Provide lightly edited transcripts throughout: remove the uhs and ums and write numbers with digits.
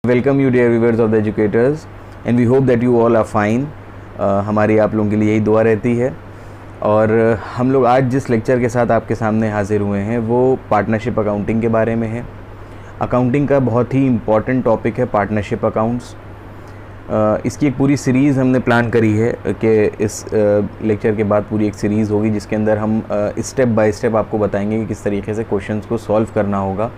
Welcome you dear viewers of the Educators and we hope that you all are fine. हमारी आप लोगों के लिए यही दुआ रहती है। और हम लोग आज जिस लेक्चर के साथ आपके सामने हाजिर हुए हैं वो पार्टनरशिप अकाउंटिंग के बारे में है। अकाउंटिंग का बहुत ही इम्पॉर्टेंट टॉपिक है पार्टनरशिप अकाउंट्स। इसकी एक पूरी सीरीज़ हमने प्लान करी है कि इस लेक्चर के बाद पूरी एक सीरीज़ होगी जिसके अंदर हम स्टेप बाय स्टेप आपको बताएंगे कि किस तरीके से क्वेश्चंस को सॉल्व करना होगा।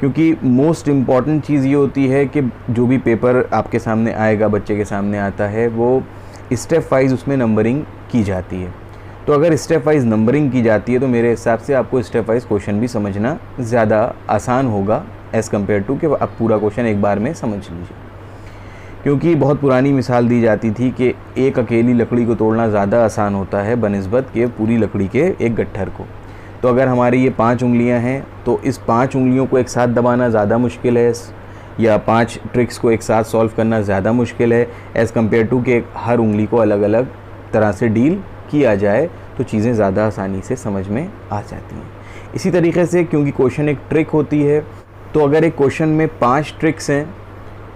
क्योंकि मोस्ट इम्पॉर्टेंट चीज़ ये होती है कि जो भी पेपर आपके सामने आएगा, बच्चे के सामने आता है, वो स्टेप वाइज उसमें नंबरिंग की जाती है। तो अगर स्टेप वाइज नंबरिंग की जाती है तो मेरे हिसाब से आपको स्टेप वाइज क्वेश्चन भी समझना ज़्यादा आसान होगा एज़ कम्पेयर टू कि आप पूरा क्वेश्चन एक बार में समझ लीजिए। क्योंकि बहुत पुरानी मिसाल दी जाती थी कि एक अकेली लकड़ी को तोड़ना ज़्यादा आसान होता है बनिस्बत के पूरी लकड़ी के एक गट्ठर को। तो अगर हमारी ये 5 उंगलियां हैं तो इस 5 उंगलियों को एक साथ दबाना ज़्यादा मुश्किल है, या 5 ट्रिक्स को एक साथ सॉल्व करना ज़्यादा मुश्किल है एज़ कम्पेयर टू कि हर उंगली को अलग अलग तरह से डील किया जाए तो चीज़ें ज़्यादा आसानी से समझ में आ जाती हैं। इसी तरीके से क्योंकि क्वेश्चन एक ट्रिक होती है, तो अगर एक क्वेश्चन में 5 ट्रिक्स हैं,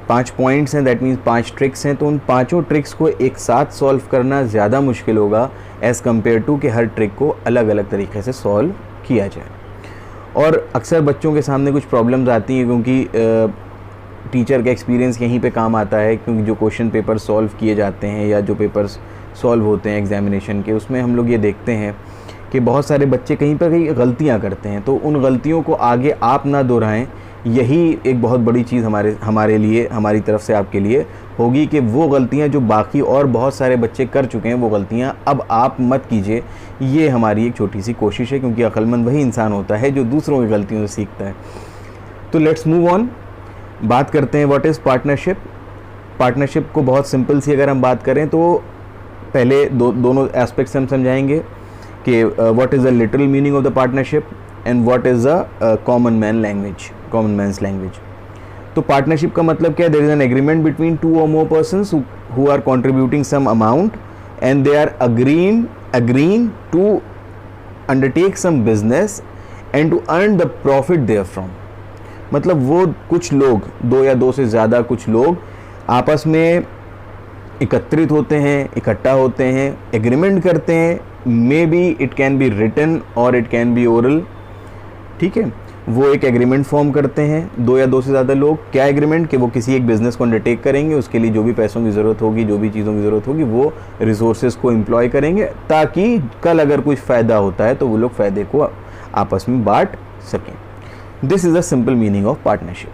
5 पॉइंट्स हैं, दैट मीन्स 5 ट्रिक्स हैं, तो उन 5 ट्रिक्स को एक साथ सॉल्व करना ज़्यादा मुश्किल होगा एज़ कम्पेयर टू कि हर ट्रिक को अलग अलग तरीके से सॉल्व किया जाए। और अक्सर बच्चों के सामने कुछ प्रॉब्लम्स आती हैं क्योंकि टीचर का एक्सपीरियंस यहीं पे काम आता है। क्योंकि जो क्वेश्चन पेपर सॉल्व किए जाते हैं या जो पेपर्स सॉल्व होते हैं एग्जामिनेशन के, उसमें हम लोग ये देखते हैं कि बहुत सारे बच्चे कहीं पर कहीं गलतियाँ करते हैं। तो उन गलतियों को आगे आप ना दोहराएं, यही एक बहुत बड़ी चीज़ हमारे लिए, हमारी तरफ से आपके लिए होगी कि वो गलतियां जो बाकी और बहुत सारे बच्चे कर चुके हैं वो गलतियां अब आप मत कीजिए। ये हमारी एक छोटी सी कोशिश है, क्योंकि अक्लमंद वही इंसान होता है जो दूसरों की गलतियों से सीखता है। तो लेट्स मूव ऑन, बात करते हैं व्हाट इज़ पार्टनरशिप। पार्टनरशिप को बहुत सिंपल सी अगर हम बात करें तो पहले दोनों एस्पेक्ट्स हम समझाएंगे कि what is the literal meaning of the partnership and what is the common man's language. तो पार्टनरशिप का मतलब क्या है? There is an agreement between 2 or more persons who are contributing some amount and they are agreeing to undertake some business and to earn the profit therefrom। मतलब वो कुछ लोग, 2 या 2 से ज़्यादा कुछ लोग आपस में एकत्रित होते हैं, इकट्ठा होते हैं, एग्रीमेंट करते हैं। May be it can be written or it can be oral, ठीक है। वो एक एग्रीमेंट फॉर्म करते हैं 2 या 2 से ज़्यादा लोग। क्या एग्रीमेंट? कि वो किसी एक बिज़नेस को अंडरटेक करेंगे, उसके लिए जो भी पैसों की ज़रूरत होगी, जो भी चीज़ों की ज़रूरत होगी, वो रिसोर्सेज को एम्प्लॉय करेंगे ताकि कल अगर कुछ फ़ायदा होता है तो वो लोग फ़ायदे को आपस में बांट सकें। This is the simple meaning of partnership.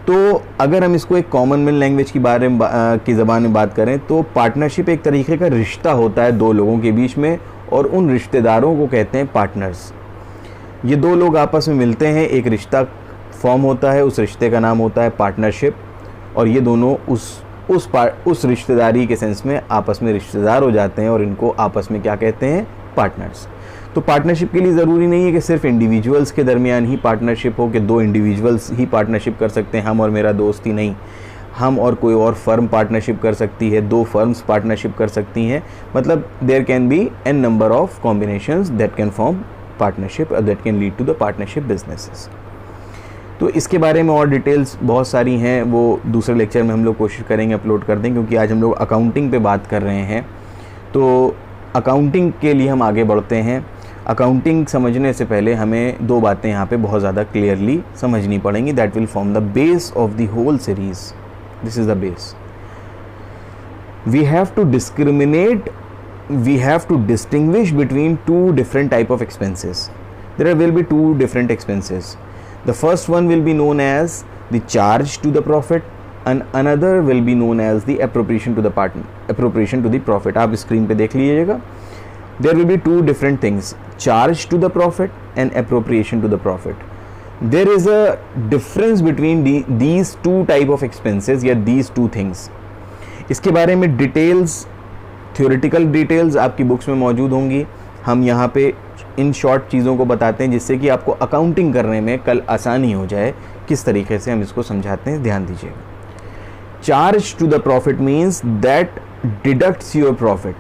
तो अगर हम इसको एक कॉमन मैन लैंग्वेज की ज़बान में बात करें तो पार्टनरशिप एक तरीके का रिश्ता होता है 2 लोगों के बीच में, और उन रिश्तेदारों को कहते हैं पार्टनर्स। ये 2 लोग आपस में मिलते हैं, एक रिश्ता फॉर्म होता है, उस रिश्ते का नाम होता है पार्टनरशिप, और ये दोनों उस रिश्तेदारी के सेंस में आपस में रिश्तेदार हो जाते हैं और इनको आपस में क्या कहते हैं? पार्टनर्स। तो पार्टनरशिप के लिए ज़रूरी नहीं है कि सिर्फ इंडिविजुअल्स के दरमियान ही पार्टनरशिप हो, कि 2 इंडिविजुअल्स ही पार्टनरशिप कर सकते हैं, हम और मेरा दोस्त ही नहीं। हम और कोई और फर्म पार्टनरशिप कर सकती है, 2 फर्म्स पार्टनरशिप कर सकती हैं। मतलब there can be an number of combinations that can form partnership और that can lead to the partnership businesses. तो इसके बारे में और डिटेल्स बहुत सारी हैं, वो दूसरे लेक्चर में हम लोग कोशिश करेंगे अपलोड कर दें, क्योंकि आज हम लोग अकाउंटिंग पे बात कर रहे हैं। तो अकाउंटिंग के लिए हम आगे बढ़ते हैं। अकाउंटिंग समझने से पहले हमें 2 बातें यहाँ पे बहुत ज़्यादा क्लियरली समझनी पड़ेंगी, that will form the base of the whole series. This is the base. We have to distinguish between 2 different type of expenses. There will be 2 different expenses. The first one will be known as the charge to the profit and another will be known as the appropriation to the profit. आप screen पे देख लीजिएगा। There will be 2 different things, charge to the profit and appropriation to the profit. There is a difference between these 2 type of expenses या these 2 things. इसके बारे में details, theoretical details आपकी books में मौजूद होंगी। हम यहाँ पे इन शॉर्ट चीज़ों को बताते हैं जिससे कि आपको अकाउंटिंग करने में कल आसानी हो जाए। किस तरीके से हम इसको समझाते हैं, ध्यान दीजिएगा। Charge to the profit means that deducts your profit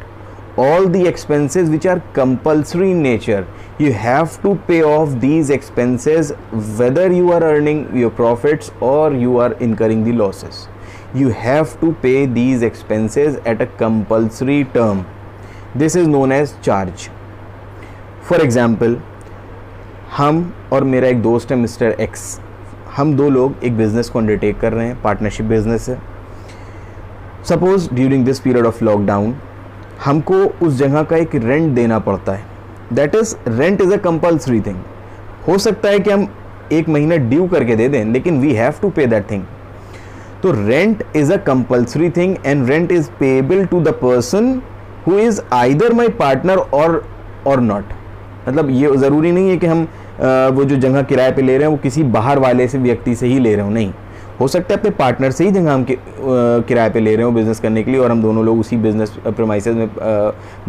all the expenses which are compulsory in nature. You have to pay off these expenses whether you are earning your profits or you are incurring the losses. You have to pay these expenses at a compulsory term. This is known as charge. For example, हम और मेरा एक दोस्त है mister x, हम दो लोग एक बिज़नेस को अंडरटेक कर रहे हैं, पार्टनरशिप बिजनेस है. Suppose during this period of lockdown हमको उस जगह का एक रेंट देना पड़ता है. That is rent is a compulsory thing. हो सकता है कि हम एक महीना ड्यू करके दे दें, लेकिन we have to pay that thing. तो rent is a compulsory thing and rent is payable to the person who is either my partner or not. मतलब ये ज़रूरी नहीं है कि हम वो जो जगह किराए पे ले रहे हैं वो किसी बाहर वाले से व्यक्ति से ही ले रहे हो. नहीं, हो सकता है अपने पार्टनर से ही जगह हम किराए पे ले रहे हो बिज़नेस करने के लिए और हम दोनों लोग उसी बिज़नेस प्रेमाइसेस में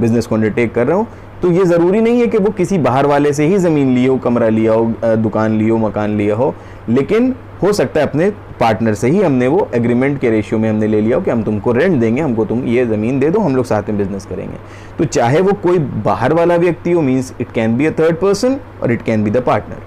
बिज़नेस को अंडरटेक कर रहे हो. तो ये ज़रूरी नहीं है कि वो किसी बाहर वाले से ही ज़मीन लिए हो, कमरा लिया हो, दुकान ली हो, मकान लिया हो, लेकिन हो सकता है अपने पार्टनर से ही हमने वो एग्रीमेंट के रेशियो में हमने ले लिया हो कि हम तुमको रेंट देंगे, हमको तुम ये ज़मीन दे दो, हम लोग साथ में बिज़नेस करेंगे. तो चाहे वो कोई बाहर वाला व्यक्ति हो, means it can be a third person और it can be the partner.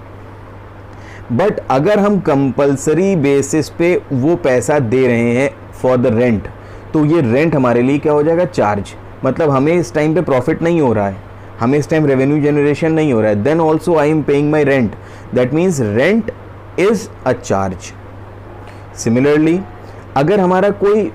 But अगर हम कंपल्सरी बेसिस पे वो पैसा दे रहे हैं फॉर द रेंट, तो ये रेंट हमारे लिए क्या हो जाएगा? चार्ज. मतलब हमें इस टाइम पे प्रॉफिट नहीं हो रहा है, हमें इस टाइम रेवेन्यू जनरेशन नहीं हो रहा है, then also I am paying my rent. That means rent is a charge. Similarly अगर हमारा कोई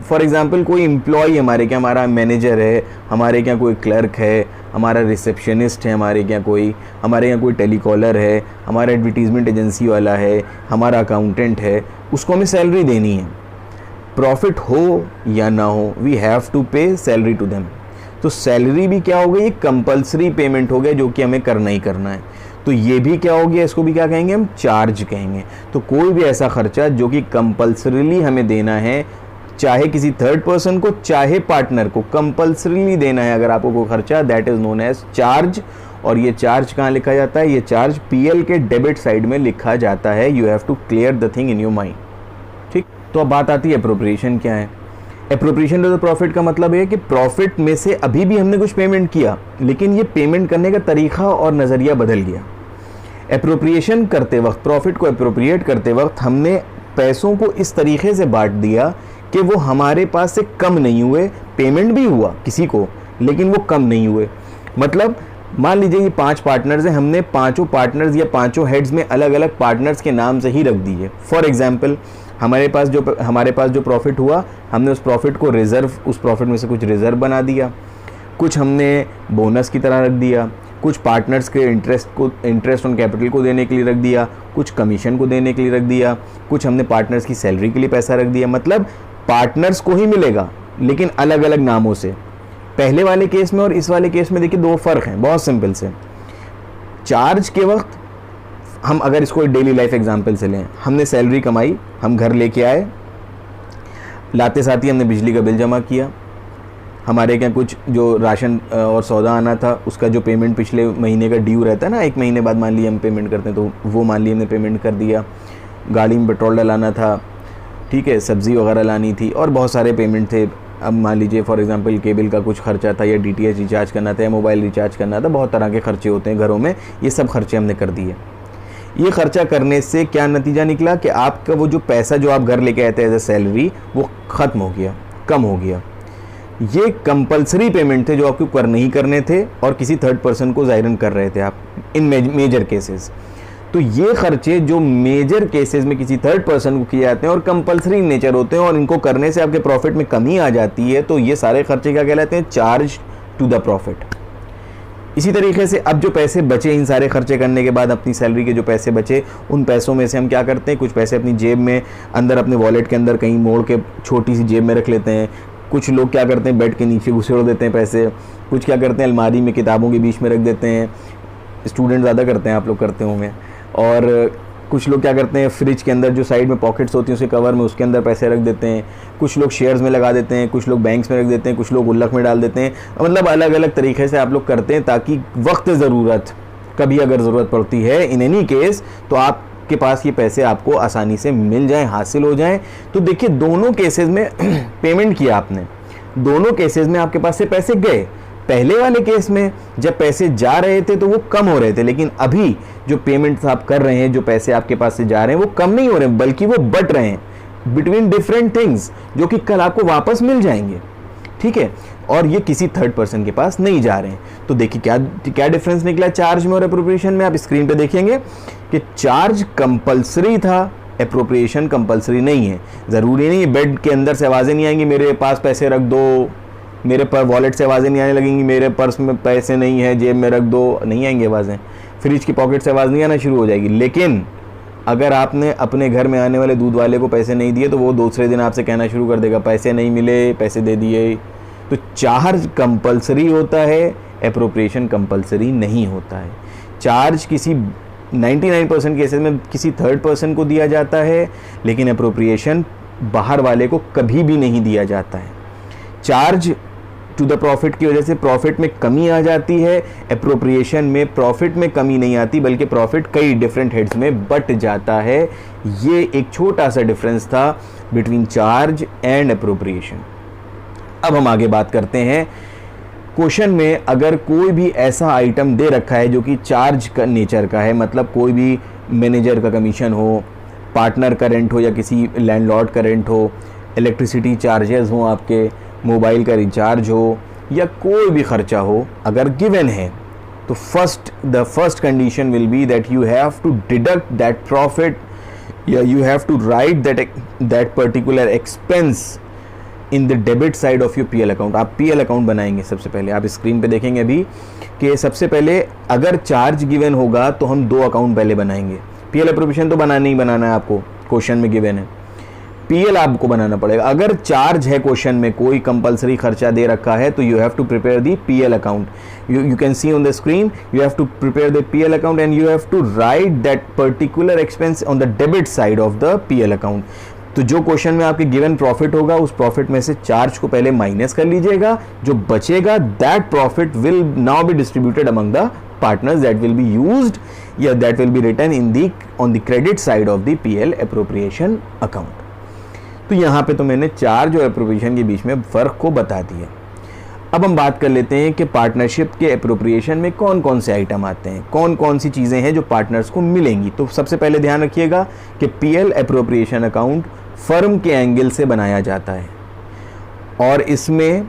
फॉर एग्जांपल कोई एम्प्लॉय हमारे क्या, हमारा मैनेजर है, हमारे क्या कोई क्लर्क है, हमारा रिसेप्शनिस्ट है, हमारे यहाँ कोई टेलीकॉलर है, हमारा एडवर्टीज़मेंट एजेंसी वाला है, हमारा अकाउंटेंट है, उसको हमें सैलरी देनी है. प्रॉफिट हो या ना हो, वी हैव टू पे सैलरी टू देम. तो सैलरी भी क्या हो गई? एक कंपल्सरी पेमेंट हो गया जो कि हमें करना ही करना है. तो ये भी क्या हो गया? इसको भी क्या कहेंगे? हम चार्ज कहेंगे. तो कोई भी ऐसा खर्चा जो कि कंपल्सरीली हमें देना है, चाहे किसी थर्ड पर्सन को चाहे पार्टनर को, कंपल्सरीली देना है अगर आपको कोई खर्चा, that is known as charge. और ये चार्ज कहाँ लिखा जाता है? ये चार्ज पीएल के डेबिट साइड में लिखा जाता है. You have to clear the thing in your mind. ठीक. तो अब बात आती है एप्रोप्रिएशन क्या है. एप्रोप्रिएशन टू द प्रॉफिट का मतलब है कि प्रॉफिट में से अभी भी हमने कुछ पेमेंट किया, लेकिन ये पेमेंट करने का तरीका और नज़रिया बदल गया. एप्रोप्रिएशन करते वक्त, प्रॉफिट को एप्रोप्रिएट करते वक्त हमने पैसों को इस तरीके से बांट दिया कि वो हमारे पास से कम नहीं हुए. पेमेंट भी हुआ किसी को, लेकिन वो कम नहीं हुए. मतलब मान लीजिए ये 5 पार्टनर्स हैं, हमने पांचों पार्टनर्स या पांचों हेड्स में अलग अलग पार्टनर्स के नाम से ही रख दिए. फॉर एग्जांपल हमारे पास जो प्रॉफिट हुआ, हमने उस प्रॉफिट को रिज़र्व, उस प्रॉफिट में से कुछ रिज़र्व बना दिया, कुछ हमने बोनस की तरह रख दिया, कुछ पार्टनर्स के इंटरेस्ट ऑन कैपिटल को देने के लिए रख दिया, कुछ कमीशन को देने के लिए रख दिया, कुछ हमने पार्टनर्स की सैलरी के लिए पैसा रख दिया. मतलब पार्टनर्स को ही मिलेगा, लेकिन अलग अलग नामों से. पहले वाले केस में और इस वाले केस में देखिए 2 फ़र्क हैं, बहुत सिंपल से. चार्ज के वक्त हम अगर इसको डेली लाइफ एग्जांपल से लें, हमने सैलरी कमाई, हम घर लेके आए, लाते साथ ही हमने बिजली का बिल जमा किया, हमारे क्या कुछ जो राशन और सौदा आना था उसका जो पेमेंट पिछले महीने का ड्यू रहता है ना, 1 महीने बाद मान लीजिए हम पेमेंट करते हैं, तो वो मान लीजिए हमने पेमेंट कर दिया. गाड़ी में पेट्रोल डलाना था, ठीक है, सब्ज़ी वगैरह लानी थी और बहुत सारे पेमेंट थे. अब मान लीजिए फॉर एग्जांपल केबल का कुछ खर्चा था, या डीटीएच रिचार्ज करना था, या मोबाइल रिचार्ज करना था, बहुत तरह के खर्चे होते हैं घरों में. ये सब खर्चे हमने कर दिए. ये खर्चा करने से क्या नतीजा निकला कि आपका वो जो पैसा जो आप घर लेके आए थे एज ए सैलरी, वो ख़त्म हो गया, कम हो गया. ये कंपल्सरी पेमेंट थे जो आपको कर नहीं करने थे और किसी थर्ड पर्सन को ज़ाहिरन कर रहे थे आप इन मेजर केसेस. तो ये खर्चे जो मेजर केसेस में किसी थर्ड पर्सन को किए जाते हैं और कंपल्सरी नेचर होते हैं और इनको करने से आपके प्रॉफिट में कमी आ जाती है, तो ये सारे खर्चे क्या कहलाते हैं? Charge to the profit. इसी तरीके से अब जो पैसे बचे इन सारे खर्चे करने के बाद, अपनी सैलरी के जो पैसे बचे, उन पैसों में से हम क्या करते हैं? कुछ पैसे अपनी जेब में अंदर, अपने वॉलेट के अंदर कहीं मोड़ के छोटी सी जेब में रख लेते हैं. कुछ लोग क्या करते हैं? बेड के नीचे घुसेड़ देते हैं पैसे. कुछ क्या करते हैं? अलमारी में किताबों के बीच में रख देते हैं. स्टूडेंट ज़्यादा करते हैं, आप लोग करते होंगे. और कुछ लोग क्या करते हैं? फ्रिज के अंदर जो साइड में पॉकेट्स होती हैं उसके कवर में, उसके अंदर पैसे रख देते हैं. कुछ लोग शेयर्स में लगा देते हैं, कुछ लोग बैंक्स में रख देते हैं, कुछ लोग गुल्लक में डाल देते हैं. मतलब अलग अलग तरीके से आप लोग करते हैं ताकि वक्त ज़रूरत, कभी अगर ज़रूरत पड़ती है इन एनी केस, तो आपके पास ये पैसे आपको आसानी से मिल जाएं, हासिल हो जाएं. तो देखिए दोनों केसेस में पेमेंट किया आपने, दोनों केसेस में आपके पास से पैसे गए। पहले वाले केस में जब पैसे जा रहे थे तो वो कम हो रहे थे, लेकिन अभी जो पेमेंट्स आप कर रहे हैं, जो पैसे आपके पास से जा रहे हैं, वो कम नहीं हो रहे हैं, बल्कि वो बट रहे हैं बिटवीन डिफरेंट थिंग्स, जो कि कल आपको वापस मिल जाएंगे। ठीक है, और ये किसी थर्ड पर्सन के पास नहीं जा रहे हैं। तो देखिए क्या डिफरेंस निकला चार्ज में और एप्रोप्रिएशन में। आप स्क्रीन पे देखेंगे कि चार्ज कंपलसरी था, एप्रोप्रिएशन कंपलसरी नहीं है। ज़रूरी नहीं है बेड के अंदर से आवाज़ें नहीं आएंगी मेरे पास पैसे रख दो, मेरे पर वॉलेट से आवाज़ें नहीं आने लगेंगी मेरे पर्स में पैसे नहीं है जेब में रख दो, नहीं आएंगी आवाज़ें। फ्रिज की पॉकेट से आवाज़ नहीं आना शुरू हो जाएगी। लेकिन अगर आपने अपने घर में आने वाले दूध वाले को पैसे नहीं दिए तो वो दूसरे दिन आपसे कहना शुरू कर देगा पैसे नहीं मिले, पैसे दे दिए। तो चार्ज कंपलसरी होता है, एप्रोप्रिएशन कंपलसरी नहीं होता है। चार्ज किसी 99% केसेस में किसी थर्ड पर्सन को दिया जाता है, लेकिन एप्रोप्रिएशन बाहर वाले को कभी भी नहीं दिया जाता है। चार्ज टू द प्रॉफिट की वजह से प्रॉफिट में कमी आ जाती है, एप्रोप्रिएशन में प्रॉफिट में कमी नहीं आती, बल्कि प्रॉफिट कई डिफरेंट हेड्स में बट जाता है। ये एक छोटा सा डिफरेंस था बिटवीन चार्ज एंड एप्रोप्रिएशन। अब हम आगे बात करते हैं। क्वेश्चन में अगर कोई भी ऐसा आइटम दे रखा है जो कि चार्ज का नेचर का है, मतलब कोई भी मैनेजर का कमीशन हो, पार्टनर का रेंट हो या किसी लैंडलॉर्ड का रेंट हो, इलेक्ट्रिसिटी चार्जेस हो, आपके मोबाइल का रिचार्ज हो, या कोई भी खर्चा हो, अगर गिवन है तो the first condition will be that you have to deduct that profit या you have to write that particular expense in the debit side of your PL account. आप पीएल अकाउंट बनाएंगे सबसे पहले। आप स्क्रीन पे देखेंगे अभी कि सबसे पहले अगर चार्ज गिवन होगा तो हम 2 अकाउंट पहले बनाएंगे। पीएल एप्रोप्रिएशन तो बनाना ही बनाना है आपको, क्वेश्चन में गिवन है। पीएल आपको बनाना पड़ेगा। अगर चार्ज है क्वेश्चन में, कोई कंपलसरी खर्चा दे रखा है, तो you have to prepare the PL account. You can see on the screen, you have to prepare the PL account and you have to write that particular expense on the debit side of the PL account. तो जो question में आपके given profit होगा, उस profit में से charge को पहले माइनस कर लीजिएगा। जो बचेगा that profit will now be distributed among the partners, that will be used या that will be written in on the credit side of the PL appropriation account. तो यहाँ पे तो मैंने चार्ज और एप्रोप्रिएशन के बीच में फ़र्क को बता दिया। अब हम बात कर लेते हैं कि पार्टनरशिप के एप्रोप्रिएशन में कौन कौन से आइटम आते हैं, कौन कौन सी चीज़ें हैं जो पार्टनर्स को मिलेंगी। तो सबसे पहले ध्यान रखिएगा कि पीएल एप्रोप्रिएशन अकाउंट फर्म के एंगल से बनाया जाता है और इसमें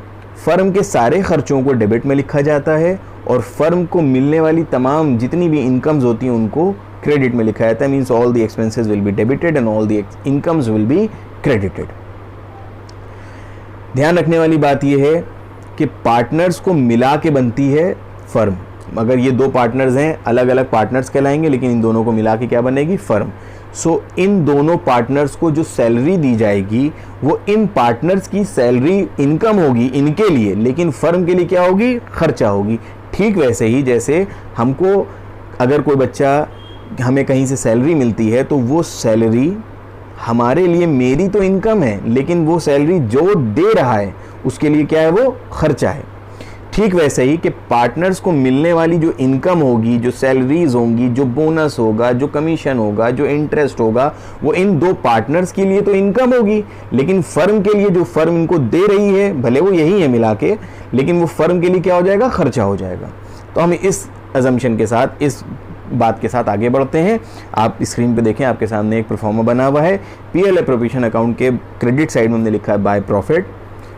फर्म के सारे खर्चों को डेबिट में लिखा जाता है और फर्म को मिलने वाली तमाम जितनी भी इनकम्स होती हैं उनको क्रेडिट में लिखा जाता है। Means all the expenses will be debited and all the incomes will be credited. ध्यान रखने वाली बात यह है कि पार्टनर्स को मिला के बनती है फर्म। अगर ये 2 पार्टनर्स हैं, अलग अलग पार्टनर्स कहलाएंगे, लेकिन इन दोनों को मिला के क्या बनेगी? फर्म। सो इन दोनों पार्टनर्स को जो सैलरी दी जाएगी वो इन पार्टनर्स की सैलरी इनकम होगी इनके लिए, लेकिन फर्म के लिए क्या होगी? खर्चा होगी। ठीक वैसे ही जैसे हमको अगर कोई बच्चा हमें कहीं से सैलरी मिलती है तो वो सैलरी हमारे लिए, मेरी तो इनकम है, लेकिन वो सैलरी जो दे रहा है उसके लिए क्या है? वो खर्चा है। ठीक वैसे ही कि पार्टनर्स को मिलने वाली जो इनकम होगी, जो सैलरीज होंगी, जो बोनस होगा, जो कमीशन होगा, जो इंटरेस्ट होगा, वो इन 2 पार्टनर्स के लिए तो इनकम होगी, लेकिन फर्म के लिए जो फर्म इनको दे रही है, भले वो यही है मिला के, लेकिन वो फर्म के लिए क्या हो जाएगा? खर्चा हो जाएगा। तो हम इस अजम्पशन के साथ, इस बात के साथ आगे बढ़ते हैं। आप स्क्रीन पे देखें, आपके सामने एक प्रोफार्मा बना हुआ है। पीएल एप्रोप्रिएशन अकाउंट के क्रेडिट साइड में हमने लिखा है बाय प्रॉफिट,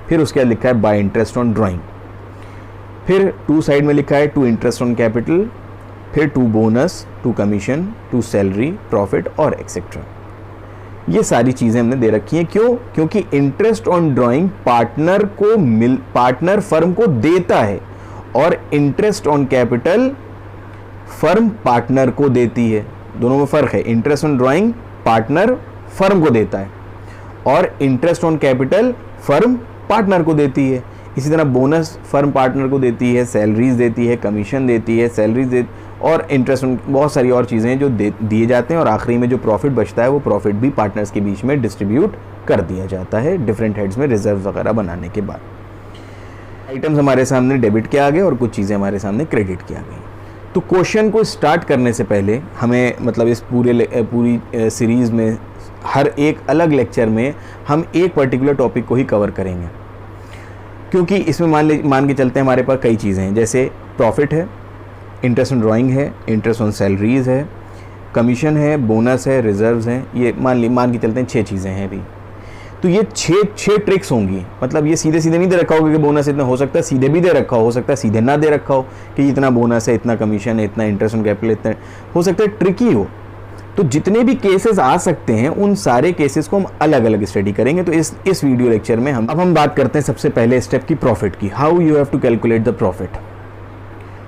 फिर उसके बाद लिखा है बाय इंटरेस्ट ऑन ड्राइंग, फिर 2 साइड में लिखा है 2 इंटरेस्ट ऑन कैपिटल, फिर 2 बोनस, 2 कमीशन, 2 सैलरी, प्रॉफिट और एक्सेट्रा। ये सारी चीज़ें हमने दे रखी हैं। क्यों? क्योंकि interest on drawing partner firm को देता है और interest on capital firm partner को देती है। दोनों में फ़र्क है। Interest on drawing partner firm को देता है और interest on capital firm partner को देती है। इसी तरह बोनस फर्म पार्टनर को देती है, सैलरीज देती है, कमीशन देती है, और इंटरेस्ट ऑन बहुत सारी और चीज़ें हैं जो दिए जाते हैं, और आखिरी में जो प्रॉफिट बचता है वो प्रॉफिट भी पार्टनर्स के बीच में डिस्ट्रीब्यूट कर दिया जाता है डिफरेंट हेड्स में रिजर्व वगैरह बनाने के बाद। आइटम्स हमारे सामने डेबिट के आ गए और कुछ चीज़ें हमारे सामने क्रेडिट की आ गई। तो क्वेश्चन को स्टार्ट करने से पहले हमें, मतलब इस पूरी सीरीज़ में हर एक अलग लेक्चर में हम एक पर्टिकुलर टॉपिक को ही कवर करेंगे। क्योंकि इसमें मान के चलते हैं हमारे पास कई चीज़ें हैं, जैसे प्रॉफिट है, इंटरेस्ट ऑन ड्राइंग है, इंटरेस्ट ऑन सैलरीज है, कमीशन है, बोनस है, रिजर्व्स हैं, ये मान के चलते हैं 6 चीज़ें हैं अभी। तो ये 6 ट्रिक्स होंगी, मतलब ये सीधे सीधे नहीं दे रखा होगा कि बोनस इतना, हो सकता है सीधे भी दे रखा हो सकता है सीधे ना दे रखा हो कि इतना बोनस है, इतना कमीशन है, इतना इंटरेस्ट ऑन कैपिटल, इतना, हो सकता है ट्रिकी हो। तो जितने भी केसेस आ सकते हैं उन सारे केसेस को हम अलग अलग स्टडी करेंगे। तो इस वीडियो लेक्चर में हम बात करते हैं सबसे पहले स्टेप की प्रॉफिट की, how you have to calculate the profit.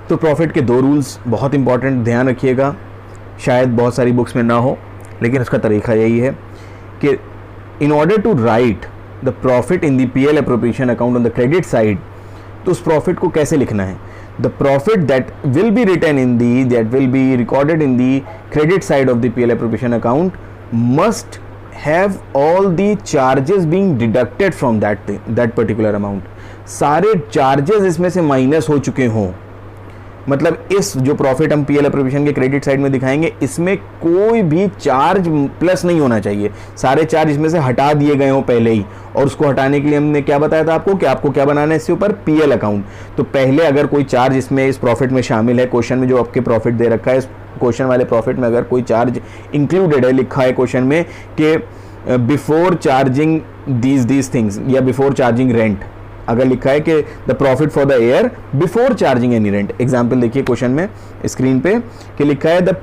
तो प्रॉफिट के 2 रूल्स बहुत इंपॉर्टेंट, ध्यान रखिएगा, शायद बहुत सारी बुक्स में ना हो, लेकिन उसका तरीका यही है कि in order to write the profit in the PL appropriation account on the credit side, तो उस प्रॉफिट को कैसे लिखना है। The profit that will be recorded in the credit side of the PL appropriation account must have all the charges being deducted from that particular amount. सारे charges इसमें से minus हो चुके हों, मतलब इस जो प्रॉफिट हम पीएल एप्रोप्रिएशन के क्रेडिट साइड में दिखाएंगे इसमें कोई भी चार्ज प्लस नहीं होना चाहिए, सारे चार्ज इसमें से हटा दिए गए हों पहले ही। और उसको हटाने के लिए हमने क्या बताया था आपको कि आपको क्या बनाना है इसके ऊपर, पीएल अकाउंट। तो पहले अगर कोई चार्ज इसमें इस प्रॉफिट में शामिल है, क्वेश्चन में जो आपके प्रॉफिट दे रखा है, इस क्वेश्चन वाले प्रॉफिट में अगर कोई चार्ज इंक्लूडेड है, लिखा है क्वेश्चन में कि बिफोर चार्जिंग दीज थिंग्स या बिफोर चार्जिंग रेंट, अगर लिखा है कि the profit for the year before charging any rent, example देखिए क्वेश्चन में स्क्रीन पे कि लिखा है the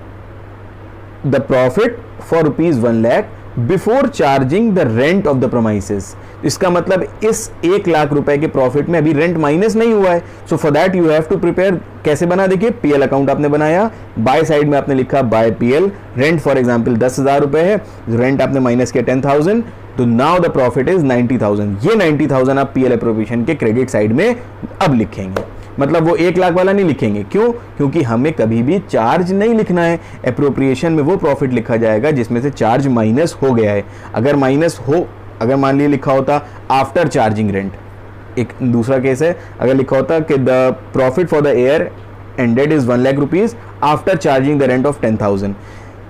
profit for ₹1 lakh before charging the rent of the premises. इसका मतलब इस 1 लाख रुपए के प्रॉफिट में अभी रेंट माइनस नहीं हुआ है। So for that you have to prepare, कैसे बना, देखिए पीएल अकाउंट आपने बनाया, बाय साइड में आपने लिखा by PL, rent for example 10,000 रुपए है, रेंट आपने माइनस किया 10,000, तो नाउ द प्रॉफिट इज 90,000। ये 90,000 आप पीएल एप्रोप्रिएशन के क्रेडिट साइड में अब लिखेंगे, मतलब वो 1 लाख वाला नहीं लिखेंगे। क्यों? क्योंकि हमें कभी भी चार्ज नहीं लिखना है, एप्रोप्रिएशन में वो प्रॉफिट लिखा जाएगा जिसमें से चार्ज माइनस हो गया है। अगर माइनस हो, अगर मान लीजिए लिखा होता आफ्टर चार्जिंग रेंट, एक दूसरा केस है, अगर लिखा होता कि the profit for the year ended is 1 lakh rupees after charging the rent of 10,000,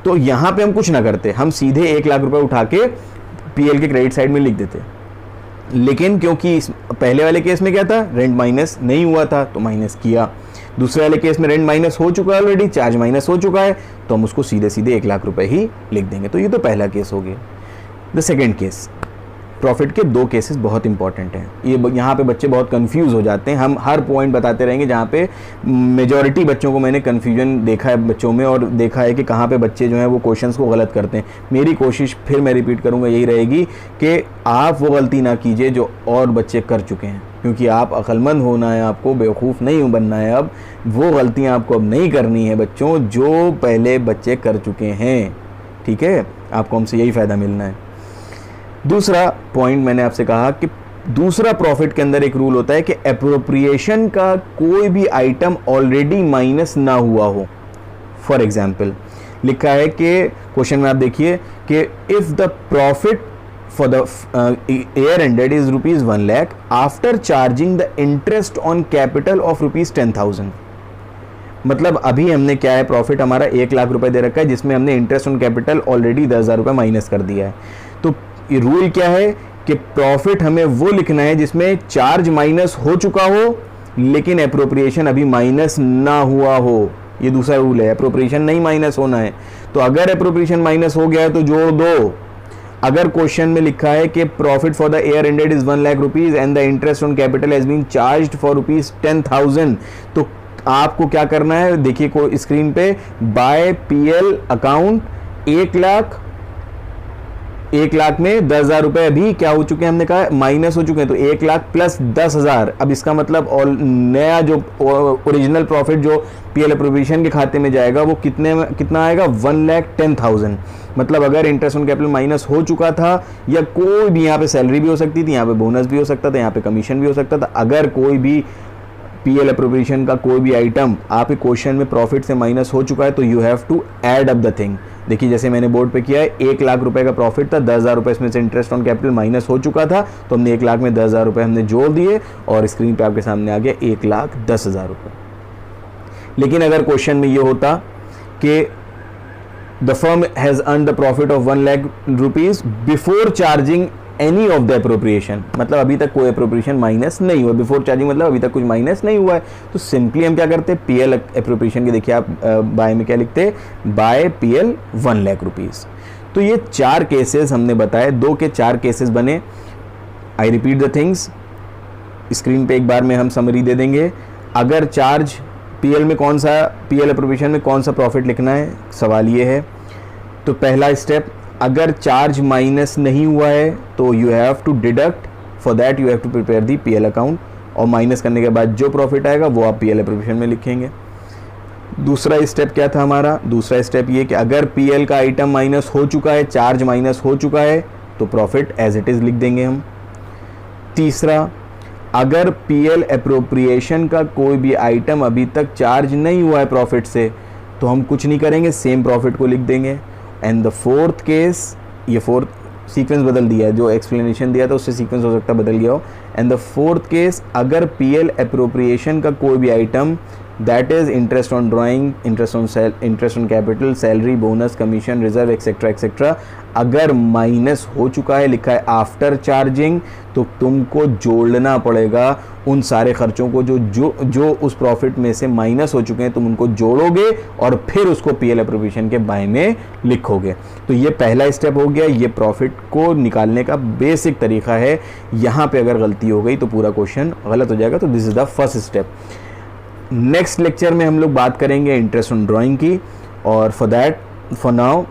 तो यहां पे हम कुछ ना करते, हम सीधे 1 लाख रुपए उठा के पीएल के क्रेडिट साइड में लिख देते। लेकिन क्योंकि पहले वाले केस में क्या था, रेंट माइनस नहीं हुआ था तो माइनस किया, दूसरे वाले केस में रेंट माइनस हो चुका है ऑलरेडी, चार्ज माइनस हो चुका है, तो हम उसको सीधे सीधे 1 लाख रुपए ही लिख देंगे। तो ये तो पहला केस हो गया। द सेकेंड केस, प्रॉफिट के 2 केसेस बहुत इंपॉर्टेंट हैं, ये यहाँ पे बच्चे बहुत कंफ्यूज हो जाते हैं, हम हर पॉइंट बताते रहेंगे जहाँ पे मेजॉरिटी बच्चों को मैंने कंफ्यूजन देखा है बच्चों में, और देखा है कि कहाँ पे बच्चे जो हैं वो क्वेश्चंस को गलत करते हैं। मेरी कोशिश, फिर मैं रिपीट करूँगा, यही रहेगी कि आप वो गलती ना कीजिए जो और बच्चे कर चुके हैं, क्योंकि आप अक्लमंद होना है, आपको बेवकूफ़ नहीं बनना है। अब वो गलतियाँ आपको अब नहीं करनी है बच्चों जो पहले बच्चे कर चुके हैं, ठीक है, आपको हमसे यही फ़ायदा मिलना है। दूसरा पॉइंट मैंने आपसे कहा कि दूसरा प्रॉफिट के अंदर एक रूल होता है कि एप्रोप्रिएशन का कोई भी आइटम ऑलरेडी माइनस ना हुआ हो। फॉर एग्जांपल लिखा है कि क्वेश्चन में आप देखिए कि if the profit for the year ended is ₹1 lakh after charging the interest on capital of ₹10,000, मतलब अभी हमने क्या है, प्रॉफिट हमारा 1 लाख रुपए दे रखा है जिसमें हमने इंटरेस्ट ऑन कैपिटल ऑलरेडी 10,000 रुपए माइनस कर दिया है। तो ये रूल क्या है कि प्रॉफिट हमें वो लिखना है जिसमें चार्ज माइनस हो चुका हो लेकिन एप्रोप्रिएशन अभी माइनस ना हुआ हो। ये दूसरा रूल है, एप्रोप्रिएशन नहीं माइनस होना है। तो अगर एप्रोप्रिएशन माइनस हो गया है तो जोड़ दो। अगर क्वेश्चन में लिखा है कि profit for the year ended is 1 lakh rupees and the interest on capital has been charged for ₹10,000, तो आपको क्या करना है, देखिए को स्क्रीन पे, बाय पीएल अकाउंट 1 लाख में 10,000 रुपए अभी क्या हो चुके हैं, हमने कहा माइनस हो चुके हैं, तो 1 लाख प्लस 10,000। अब इसका मतलब और नया जो ओरिजिनल प्रॉफिट जो पीएल एप्रोप्रिएशन के खाते में जाएगा वो कितना आएगा, 1,10,000। मतलब अगर इंटरेस्ट ऑन कैपिटल माइनस हो चुका था या कोई भी, यहाँ पे सैलरी भी हो सकती थी, यहाँ पे बोनस भी हो सकता था, यहाँ पे कमीशन भी हो सकता था, अगर कोई भी पीएल एप्रोप्रिएशन का कोई भी आइटम आपके क्वेश्चन में प्रॉफिट से माइनस हो चुका है तो you have to add up the thing. देखिए जैसे मैंने बोर्ड पे किया है, 1 लाख रुपए का प्रॉफिट था, 10,000 रुपए इसमें से इंटरेस्ट ऑन कैपिटल माइनस हो चुका था, तो हमने 1 लाख में 10,000 रुपए हमने जोड़ दिए और स्क्रीन पे आपके सामने आ गया 1,10,000 रुपए। लेकिन अगर क्वेश्चन में ये होता कि the firm has earned the profit of 1 lakh rupees before charging any of the appropriation, मतलब अभी तक कोई अप्रोप्रिएशन माइनस नहीं हुआ, बिफोर चार्जिंग मतलब अभी तक कुछ माइनस नहीं हुआ है। तो सिंपली हम क्या करते हैं, पीएल अप्रोप्रिएशन के देखिए आप बाय में क्या लिखते हैं, बाय पीएल 1 लाख रुपीज़। तो ये 4 केसेस हमने बताए, 2 के 4 केसेस बने। I repeat the things, screen पे एक बार में हम समरी दे देंगे। अगर चार्ज पीएल में कौन सा, पीएल अप्रोप्रिएशन में कौन सा प्रॉफिट लिखना है, सवाल ये है। तो पहला स्टेप, अगर चार्ज माइनस नहीं हुआ है तो you have to deduct, for that you have to prepare the PL account, और माइनस करने के बाद जो प्रॉफिट आएगा वो आप पीएल अप्रोप्रिएशन में लिखेंगे। दूसरा स्टेप क्या था हमारा, दूसरा स्टेप ये कि अगर पीएल का आइटम माइनस हो चुका है, चार्ज माइनस हो चुका है, तो प्रॉफिट एज इट इज़ लिख देंगे हम। तीसरा, अगर पीएल अप्रोप्रिएशन का कोई भी आइटम अभी तक चार्ज नहीं हुआ है प्रॉफिट से, तो हम कुछ नहीं करेंगे, सेम प्रॉफिट को लिख देंगे। एंड द फोर्थ केस, ये फोर्थ सीक्वेंस बदल दिया है, जो एक्सप्लेनेशन दिया था उससे सीक्वेंस हो सकता है बदल गया हो। एंड द फोर्थ केस, अगर पीएल अप्रोप्रिएशन का कोई भी item, that is interest on drawing, interest on capital, salary, bonus, commission, reserve etcetera etcetera, अगर माइनस हो चुका है, लिखा है आफ्टर चार्जिंग, तो तुमको जोड़ना पड़ेगा उन सारे खर्चों को जो उस प्रॉफिट में से माइनस हो चुके हैं, तुम उनको जोड़ोगे और फिर उसको पीएल अप्रोप्रिएशन के बाय में लिखोगे। तो ये पहला स्टेप हो गया, ये प्रॉफिट को निकालने का बेसिक तरीका है। यहाँ पे अगर गलती हो गई तो पूरा क्वेश्चन गलत हो जाएगा। तो this is the first step. Next lecture में हम लोग बात करेंगे इंटरेस्ट ऑन ड्राइंग की, और for that, for now,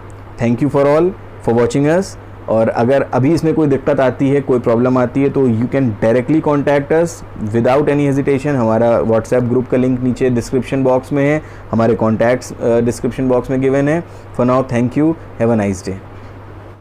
thank you for all for watching us. और अगर अभी इसमें कोई दिक्कत आती है, कोई प्रॉब्लम आती है, तो you can directly contact us without any hesitation. हमारा व्हाट्सएप ग्रुप का लिंक नीचे डिस्क्रिप्शन बॉक्स में है, हमारे कॉन्टैक्ट्स डिस्क्रिप्शन बॉक्स में गिवन है। For now, thank you, have a nice day.